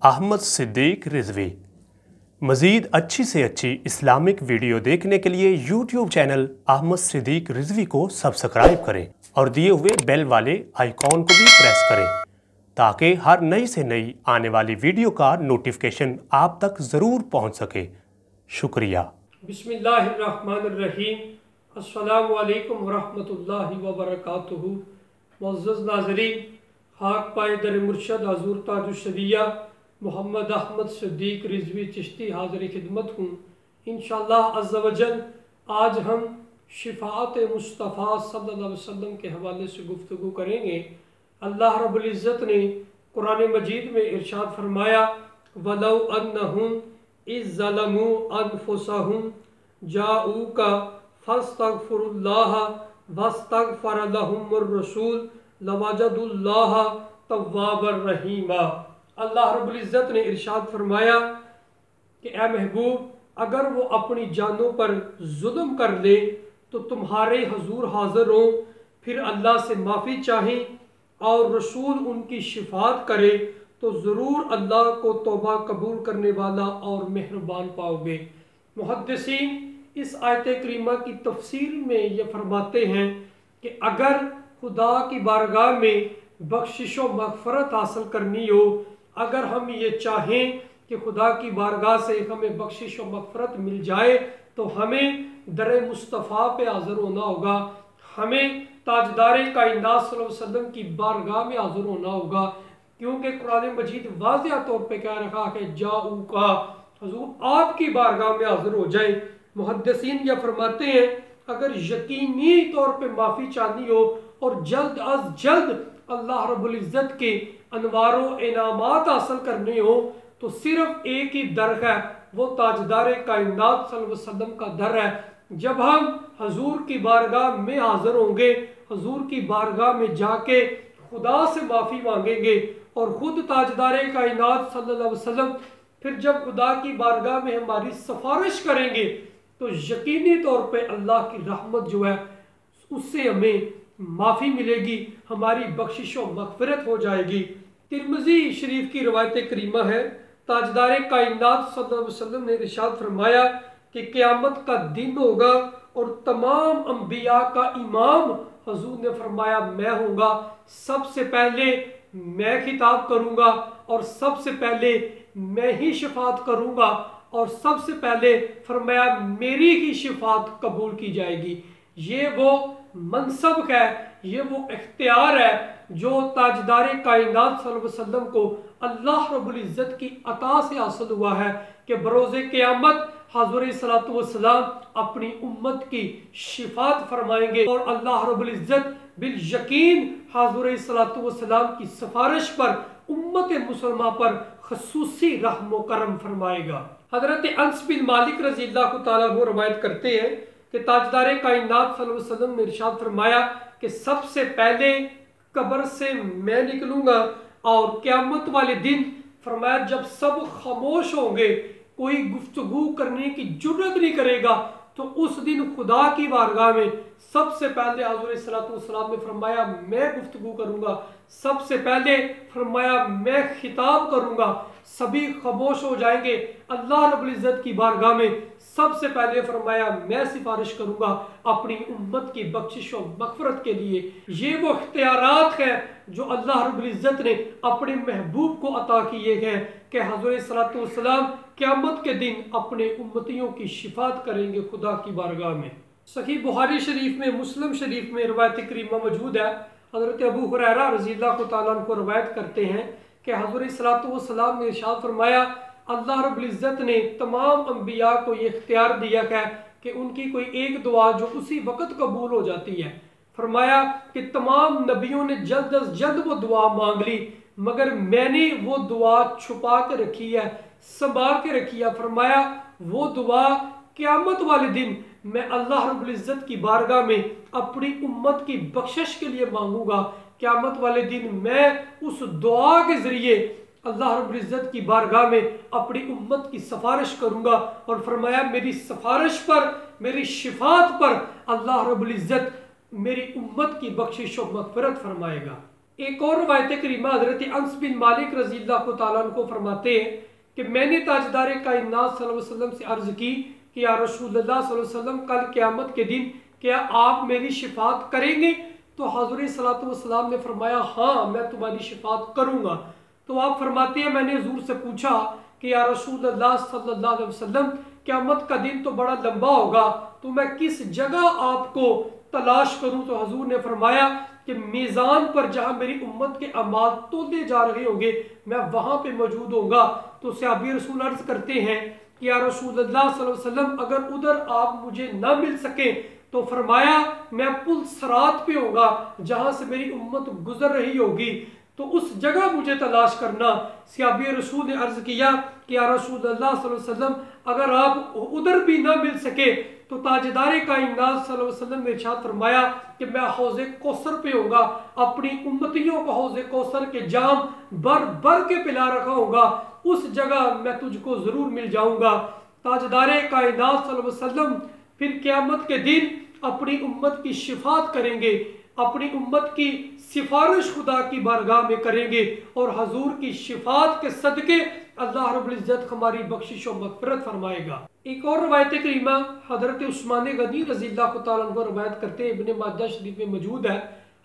احمد صدیق رضوی۔ مزید اچھی سے اچھی اسلامک ویڈیو دیکھنے کے لیے یوٹیوب چینل احمد صدیق رضوی کو سبسکرائب کریں اور دیے ہوئے بیل والے آئیکن کو بھی پریس کریں تاکہ ہر نئی سے نئی آنے والی ویڈیو کا نوٹیفیکیشن آپ تک ضرور پہنچ سکے۔ شکریہ۔ بسم اللہ الرحمن الرحیم۔ السلام علیکم ورحمۃ اللہ وبرکاتہ۔ معزز ناظرین، خاک پائے در مرشد حضور تاج الشریعہ محمد احمد صدیق رضوی چشتی حاضر خدمت ہوں۔ انشاءاللہ عز و جل آج ہم شفاعت مصطفیٰ صلی اللہ علیہ وسلم کے حوالے سے گفتگو کریں گے۔ اللہ رب العزت نے قرآن مجید میں ارشاد فرمایا وَلَوْ أَنَّهُمْ إِذْ ظَلَمُوا أَنفُسَهُمْ جَاءُوكَ فَاسْتَغْفِرُوا اللَّهَ وَاسْتَغْفَرَ لَهُمُ الرَّسُولُ لَوَجَدُوا اللَّهَ تَوَّابًا رَحِيمًا۔ اللہ رب العزت نے ارشاد فرمایا کہ اے محبوب، اگر وہ اپنی جانوں پر ظلم کر لے تو تمہارے حضور حاضر ہوں، پھر اللہ سے معافی چاہیں اور رسول ان کی شفاعت کرے تو ضرور اللہ کو توبہ قبول کرنے والا اور مہربان پاؤ گے۔ محدثین اس آیت کریمہ کی تفسیر میں یہ فرماتے ہیں کہ اگر خدا کی بارگاہ میں بخشش و مغفرت حاصل کرنی ہو، اگر ہم یہ چاہیں کہ خدا کی بارگاہ سے ہمیں بخشش و مغفرت مل جائے تو ہمیں در مصطفیٰ پہ حاضر ہونا ہوگا، ہمیں تاجدار کائنات صلی اللہ علیہ وسلم کی بارگاہ میں حاضر ہونا ہوگا، کیونکہ قرآن مجید واضح طور پہ کہہ رہا ہے جاؤ کا حضور آپ کی بارگاہ میں حاضر ہو جائیں۔ محدثین یہ فرماتے ہیں اگر یقینی طور پہ معافی چاہنی ہو اور جلد از جلد اللہ رب العزت کے انوار و انعامات حاصل کرنے ہو تو صرف ایک ہی در ہے، وہ تاجدار کائنات صلی اللہ علیہ وسلم کا در ہے۔ جب ہم حضور کی بارگاہ میں حاضر ہوں گے، حضور کی بارگاہ میں جا کے خدا سے معافی مانگیں گے اور خود تاجدار کائنات صلی اللہ علیہ وسلم پھر جب خدا کی بارگاہ میں ہماری سفارش کریں گے تو یقینی طور پہ اللہ کی رحمت جو ہے اس سے ہمیں معافی ملے گی، ہماری بخشش و مغفرت ہو جائے گی۔ ترمذی شریف کی روایت کریمہ ہے، تاجدار کائنات صلی اللہ علیہ وسلم نے ارشاد فرمایا کہ قیامت کا دن ہوگا اور تمام انبیاء کا امام حضور نے فرمایا میں ہوں گا، سب سے پہلے میں خطاب کروں گا اور سب سے پہلے میں ہی شفاعت کروں گا اور سب سے پہلے فرمایا میری ہی شفاعت قبول کی جائے گی۔ یہ وہ منصب ہے، یہ وہ اختیار ہے جو تاجدار کائنات صلی اللہ علیہ وسلم کو اللہ رب العزت کی عطا سے حاصل ہوا ہے کہ بروز قیامت حضور صلی والسلام اپنی امت کی شفاعت فرمائیں گے اور اللہ رب العزت بالیقین حضور صلی والسلام کی سفارش پر امت مسلمہ پر خصوصی رحم و کرم فرمائے گا۔ حضرت انس بن مالک رضی اللہ تعالیٰ عنہ روایت کرتے ہیں کہ تاجدار کائنات صلی اللہ علیہ وسلم نے ارشاد فرمایا کہ سب سے پہلے قبر سے میں نکلوں گا اور قیامت والے دن فرمایا جب سب خاموش ہوں گے، کوئی گفتگو کرنے کی جرت نہیں کرے گا، تو اس دن خدا کی بارگاہ میں سب سے پہلے حضور صلی اللہ علیہ وسلم نے فرمایا میں گفتگو کروں گا، سب سے پہلے فرمایا میں خطاب کروں گا، سبھی خاموش ہو جائیں گے۔ اللہ رب العزت کی بارگاہ میں سب سے پہلے فرمایا میں سفارش کروں گا اپنی امت کی بخشش و مغفرت کے لیے۔ یہ وہ اختیارات ہیں جو اللہ رب العزت نے اپنے محبوب کو عطا کیے ہیں کہ حضور صلی اللہ علیہ وسلم قیامت کے دن اپنے امتیوں کی شفاعت کریں گے خدا کی بارگاہ میں۔ صحیح بخاری شریف میں، مسلم شریف میں روایت کریمہ موجود ہے۔ حضرت ابو ہریرہ رضی اللہ تعالیٰ عنہ کو روایت کرتے ہیں کہ حضور صلی اللہ علیہ وسلم نے ارشاد فرمایا اللہ رب العزت نے تمام انبیاء کو یہ اختیار دیا ہے کہ ان کی کوئی ایک دعا جو اسی وقت قبول ہو جاتی ہے، فرمایا کہ تمام نبیوں نے جلد از جلد وہ دعا مانگ لی مگر میں نے وہ دعا چھپا کے رکھی ہے، سنبھال کے رکھی ہے۔ فرمایا وہ دعا قیامت والے دن میں اللہ رب العزت کی بارگاہ میں اپنی امت کی بخشش کے لیے مانگوں گا، قیامت والے دن میں اس دعا کے ذریعے اللہ رب العزت کی بارگاہ میں اپنی امت کی سفارش کروں گا اور فرمایا میری سفارش پر، میری شفاعت پر اللہ رب العزت میری امت کی بخشش و مغفرت فرمائے گا۔ ایک اور روایت کریمہ حضرت انس بن مالک رضی اللہ تعالیٰ عنہ کو فرماتے ہیں کہ میں نے تاجدار کائنات صلی اللہ علیہ وسلم سے عرض کی کہ یا رسول اللہ صلی اللہ علیہ وسلم کل قیامت کے دن کیا آپ میری شفاعت کریں گے؟ تو حضور صلی اللہ علیہ وسلم نے فرمایا ہاں میں تمہاری شفاعت کروں گا۔ تو آپ فرماتے ہیں میں نے حضور سے پوچھا کہ یا رسول اللہ صلی اللہ علیہ وسلم قیامت کا دن تو بڑا لمبا ہوگا تو میں کس جگہ آپ کو تلاش کروں؟ تو حضور نے فرمایا کہ میزان پر جہاں میری امت کے اعمال تولے جا رہے ہوں گے میں وہاں پہ موجود ہوں گا۔ تو صحابی رسول عرض کرتے ہیں کہ یا رسول اللہ صلی اللہ علیہ وسلم اگر ادھر آپ مجھے نہ مل سکیں تو فرمایا میں پل صراط پہ ہوں گا جہاں سے میری امت گزر رہی ہوگی تو اس جگہ مجھے تلاش کرنا۔ صحابی رسول نے عرض کیا کہ یا رسول اللہ صلی اللہ علیہ وسلم اگر آپ ادھر بھی نہ مل سکے تو تاجدار کائنات صلی اللہ علیہ وسلم نے ارشاد فرمایا کہ میں حوض کوثر پہ ہوں گا، اپنی امتیوں کو حوض کوثر کے جام بھر بھر کے پلا رکھا ہوں گا، اس جگہ میں تجھ کو ضرور مل جاؤں گا۔ تاجدار کائنات صلی اللہ علیہ وسلم پھر قیامت کے دن اپنی امت کی شفاعت کریں گے، اپنی امت کی سفارش خدا کی بارگاہ میں کریں گے اور حضور کی شفاعت کے صدقے اللہ رب العزت ہماری بخشش و مغفرت فرمائے گا۔ ایک اور روایت کریمہ حضرت عثمان غنی رضی اللہ تعالیٰ عنہ روایت کرتے ہیں، ابن ماجہ شریف میں موجود ہے،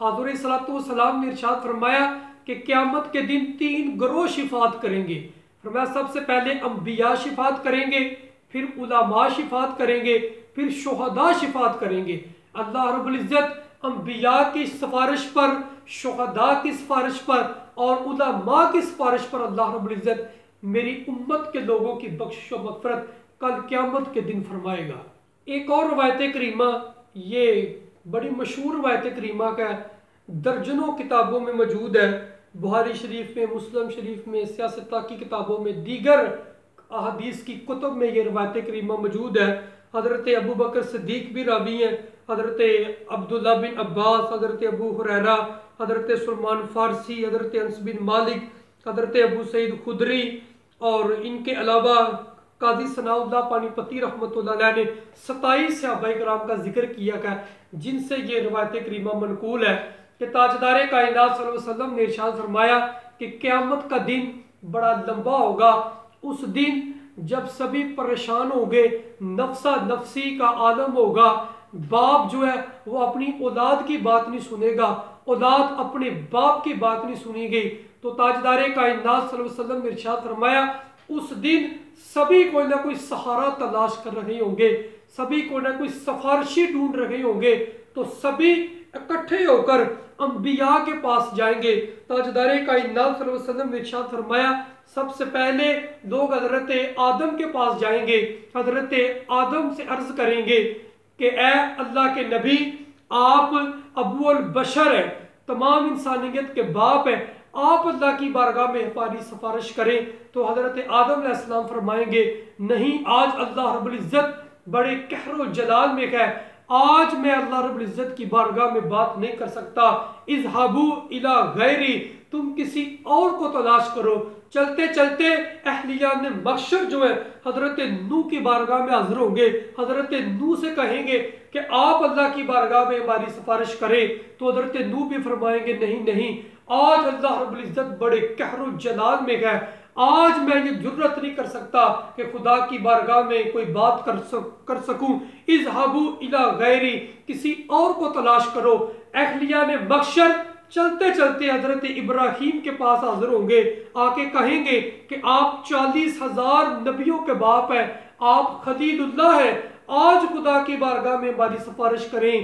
حضور صلی اللہ علیہ وسلم نے ارشاد فرمایا کہ قیامت کے دن 3 گروہ شفاعت کریں گے۔ فرمایا سب سے پہلے انبیاء شفاعت کریں گے، پھر علماء شفاعت کریں گے، پھر شہداء شفاعت کریں گے۔ اللہ رب العزت انبیاء کی سفارش پر، شہداء کی سفارش پر اور علماء کی سفارش پر اللہ رب العزت میری امت کے لوگوں کی بخشش و مغفرت کل قیامت کے دن فرمائے گا۔ ایک اور روایت کریمہ، یہ بڑی مشہور روایت کریمہ کا درجنوں کتابوں میں موجود ہے، بخاری شریف میں، مسلم شریف میں، سیاستہ کی کتابوں میں، دیگر احادیث کی کتب میں یہ روایت کریمہ موجود ہے۔ حضرت ابو بکر صدیق بھی راوی ہیں، حضرت عبداللہ بن عباس، حضرت ابو ہریرہ، حضرت سلمان فارسی، حضرت انس بن مالک، حضرت ابو سعید خدری اور ان کے علاوہ قاضی ثناء اللہ پانی پتی رحمۃ اللہ علیہ نے 27 صحابہ کرام کا ذکر کیا ہے جن سے یہ روایت کریمہ منقول ہے کہ تاجدار کائنات صلی اللہ علیہ وسلم نے ارشاد فرمایا کہ قیامت کا دن بڑا لمبا ہوگا، اس دن جب سبھی پریشان ہوں گے، نفسا نفسی کا عالم ہوگا، باپ جو ہے وہ اپنی اولاد کی بات نہیں سنے گا، اولاد اپنے باپ کی بات نہیں سنے گی، تو تاجدار کائنات صلی اللہ علیہ وسلم نے ارشاد فرمایا اس دن سبھی کوئی نہ کوئی سہارا تلاش کر رہے ہوں گے، سبھی کوئی نہ کوئی سفارشی ڈھونڈ رہے ہوں گے، تو سبھی اکٹھے ہو کر انبیاء کے پاس جائیں گے۔ تاجدار کائنات صلی اللہ علیہ وسلم نے ارشاد فرمایا سب سے پہلے لوگ حضرت آدم کے پاس جائیں گے، حضرت آدم سے عرض کریں گے کہ اے اللہ کے نبی، آپ ابو البشر ہیں، تمام انسانیت کے باپ ہیں، آپ اللہ کی بارگاہ میں ہماری سفارش کریں۔ تو حضرت آدم علیہ السلام فرمائیں گے نہیں، آج اللہ رب العزت بڑے قہر و جلال میں ہے، آج میں اللہ رب العزت کی بارگاہ میں بات نہیں کر سکتا، اذهبوا الی غیری، تم کسی اور کو تلاش کرو۔ چلتے چلتے اہلیان محشر جو ہے حضرت نوح کی بارگاہ میں حاضر ہوں گے، حضرت نوح سے کہیں گے کہ آپ اللہ کی بارگاہ میں ہماری سفارش کریں، تو حضرت نوح بھی فرمائیں گے نہیں نہیں، آج اللہ رب العزت بڑے قہر و جلال میں ہے، آج میں یہ جرت نہیں کر سکتا کہ خدا کی بارگاہ میں کوئی بات کر سکوں، اذهبوا الی غیری، کسی اور کو تلاش کرو۔ اہلیان محشر چلتے چلتے حضرت ابراہیم کے پاس حاضر ہوں گے، آ کے کہیں گے کہ آپ 40,000 نبیوں کے باپ ہیں، آپ خلیل اللہ ہیں، آج خدا کی بارگاہ میں ہماری سفارش کریں۔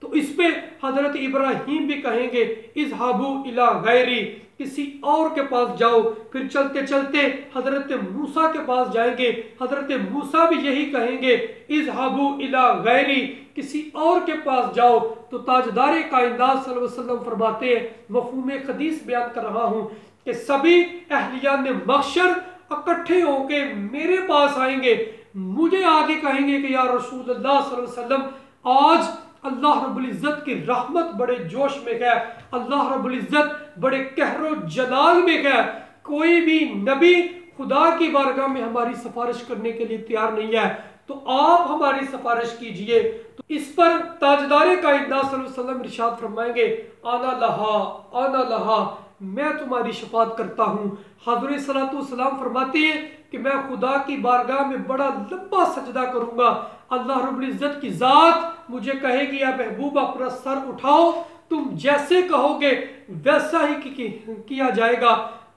تو اس پہ حضرت ابراہیم بھی کہیں گے اذهبوا الی غیری، کسی اور کے پاس جاؤ۔ پھر چلتے چلتے حضرت موسیٰ کے پاس جائیں گے، حضرت موسیٰ بھی یہی کہیں گے اذهبوا الی غیری، کسی اور کے پاس جاؤ۔ تو تاجدار کائنات صلی اللہ علیہ وسلم فرماتے ہیں، مفہوم حدیث بیان کر رہا ہوں کہ سبھی اہلیان محشر اکٹھے ہو کے میرے پاس آئیں گے، مجھے آگے کہیں گے کہ یا رسول اللہ صلی اللہ علیہ وسلم، آج اللہ رب العزت کی رحمت بڑے جوش میں ہے، اللہ رب العزت بڑے قہر و جلال میں ہے، کوئی بھی نبی خدا کی بارگاہ میں ہماری سفارش کرنے کے لیے تیار نہیں ہے، تو آپ ہماری سفارش کیجئے۔ تو اس پر تاجدار کائنات صلی اللہ علیہ وسلم ارشاد فرمائیں گے آنا لہا، میں تمہاری شفاعت کرتا ہوں۔ حضور صلی اللہ علیہ وسلم فرماتے ہیں کہ میں خدا کی بارگاہ میں بڑا لمبا سجدہ کروں گا، اللہ رب العزت کی ذات مجھے کہے گی یا محبوب اپنا سر اٹھاؤ، تم جیسے کہو گے ویسا ہی کیا جائے گا۔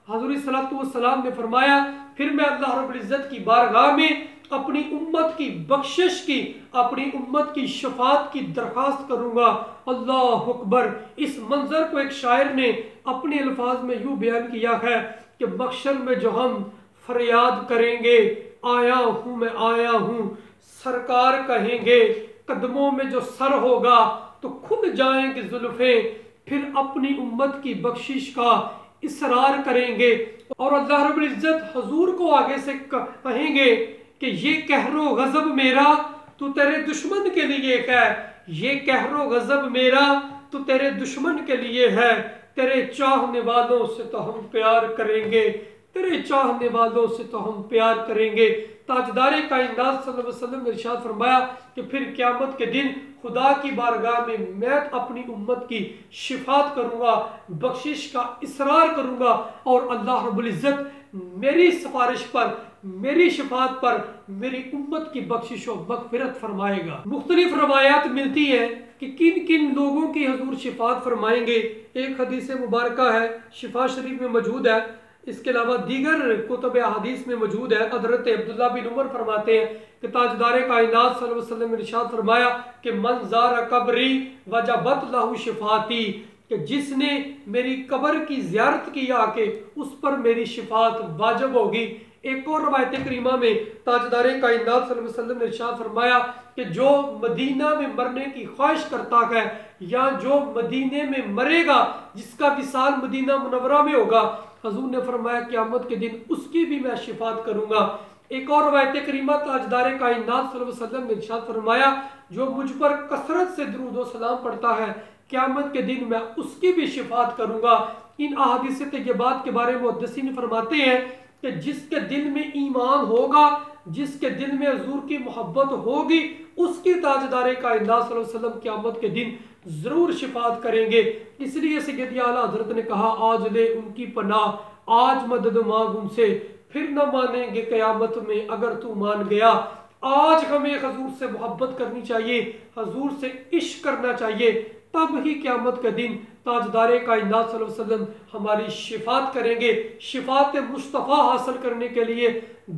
حضور صلی اللہ علیہ وسلم نے فرمایا پھر میں اللہ رب العزت کی بارگاہ میں اپنی امت کی بخشش کی، اپنی امت کی شفاعت کی درخواست کروں گا۔ اللہ اکبر۔ اس منظر کو ایک شاعر نے اپنے الفاظ میں یوں بیان کیا ہے کہ محشر میں جو ہم فریاد کریں گے آیا ہوں میں آیا ہوں، سرکار کہیں گے قدموں میں جو سر ہوگا تو کھل جائیں گے زلفیں، پھر اپنی امت کی بخشش کا اصرار کریں گے، اور اللہ رب العزت حضور کو آگے سے کہیں گے کہ یہ قہر و غضب میرا تو تیرے دشمن کے لیے ہے، یہ قہر و غضب میرا تو تیرے دشمن کے لیے ہے، تیرے چاہنے والوں سے تو ہم پیار کریں گے، تیرے چاہنے والوں سے تو ہم پیار کریں گے۔ تاجدار کائنات صلی اللہ علیہ وسلم نے ارشاد فرمایا کہ پھر قیامت کے دن خدا کی بارگاہ میں اپنی امت کی شفاعت کروں گا، بخشش کا اصرار کروں گا، اور اللہ رب العزت میری سفارش پر، میری شفاعت پر میری امت کی بخشش و مغفرت فرمائے گا۔ مختلف روایات ملتی ہیں کہ کن کن لوگوں کی حضور شفاعت فرمائیں گے۔ ایک حدیث مبارکہ ہے، شفا شریف میں موجود ہے، اس کے علاوہ دیگر کتب احادیث میں موجود ہے۔ حضرت عبداللہ بن عمر فرماتے ہیں کہ تاجدار کائنات صلی اللہ علیہ وسلم نے ارشاد فرمایا کہ من زار قبری وجبت لہ شفاعتی، کہ جس نے میری قبر کی زیارت کی آ کے اس پر میری شفاعت واجب ہوگی۔ ایک اور روایت کریمہ میں تاجدار کائنات صلی اللہ علیہ وسلم نے ارشاد فرمایا کہ جو مدینہ میں مرنے کی خواہش کرتا ہے یا جو مدینے میں مرے گا، جس کا وصال مدینہ منورہ میں ہوگا، حضور نے فرمایا قیامت کے دن اس کی بھی میں شفاعت کروں گا۔ ایک اور روایت کریمہ تاجدار کائنات صلی اللہ علیہ وسلم نے ارشاد فرمایا جو مجھ پر کثرت سے درود و سلام پڑھتا ہے قیامت کے دن میں اس کی بھی شفاعت کروں گا۔ ان احادیث طیبات کے بارے میں محدثین فرماتے ہیں کہ جس کے دل میں ایمان ہوگا، جس کے دل میں حضور کی محبت ہوگی، اس کی تاجدار کائنات صلی اللہ علیہ وسلم قیامت کے دن ضرور شفاعت کریں گے۔ اس لیے سید اعلیٰ حضرت نے کہا آج لے ان کی پناہ، آج مدد مانگ ان سے، پھر نہ مانیں گے قیامت میں اگر تو مان گیا۔ آج ہمیں حضور سے محبت کرنی چاہیے، حضور سے عشق کرنا چاہیے، تب ہی قیامت کے دن تاجدار کائنات صلی اللہ علیہ وسلم ہماری شفاعت کریں گے۔ شفاعت مصطفیٰ حاصل کرنے کے لیے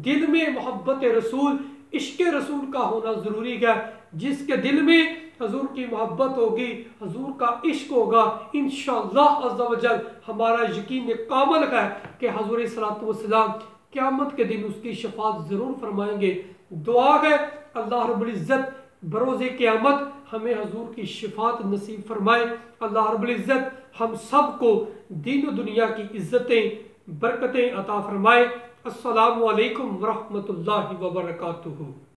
دل میں محبت رسول، عشق رسول کا ہونا ضروری ہے۔ جس کے دل میں حضور کی محبت ہوگی، حضور کا عشق ہوگا، انشاءاللہ عز و جل ہمارا یقین کامل ہے کہ حضور صلی اللہ علیہ وسلم قیامت کے دن اس کی شفاعت ضرور فرمائیں گے۔ دعا ہے اللہ رب العزت بروز قیامت ہمیں حضور کی شفاعت نصیب فرمائے۔ اللہ رب العزت ہم سب کو دین و دنیا کی عزتیں، برکتیں عطا فرمائے۔ السلام علیکم ورحمۃ اللہ وبرکاتہ۔